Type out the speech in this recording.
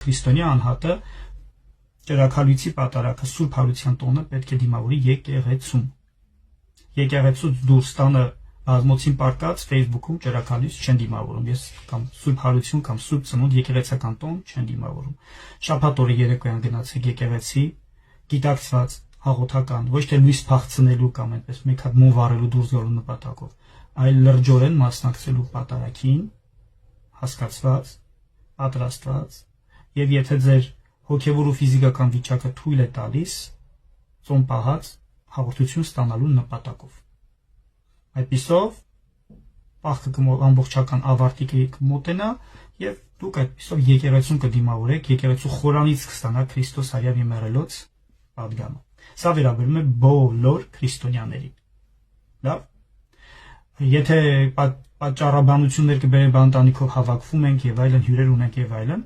քրիստոնյա անհատը ճրագալույցի պատարագը Սուրբ Հարության տոնը պետք է դիմավորի եկեղեցում։ Եկեղեցուց դուրս տանը բազմոցին պարկած Facebook-ում ճրագալույց չեն դիմավորում։ Ես կամ Սուրբ Հարություն կամ Սուրբ Ծնունդ եկեղեցական տոն չեն դիմավորում։ Շաբաթ օրը երեկոյան գնացեք եկեղեցի, գիտակցված հաղորդական, ոչ թե լույս փախցնելու կամ այնպես մեկ հատ մոմ վառելու դուրս գալու նպատակով, այլ լրջորեն մասնակցելու պատարագին, հասկացված, պատրաստված, եւ եթե ձեր հոգեվոր ու ֆիզիկական վիճակը թույլ է տալիս, ծոմ պահած հաղորդություն ստանալու նպատակով։ Այդպիսով պահքը ամբողջական ավարտի կմոտենա եւ դուք այդպիսով եկեղեցուն կդիմավորեք, եկեղեցու խորանից կստանաք Քրիստոս արյավ եմերելոց պատգամը։ Սա վերաբերում է բոլոր քրիստոնյաներին։ Լավ։ Եթե պատճառաբանություններ կբերեն բանտանիքով հավաքվում ենք եւ այլն, հյուրեր ունենք եւ այլն,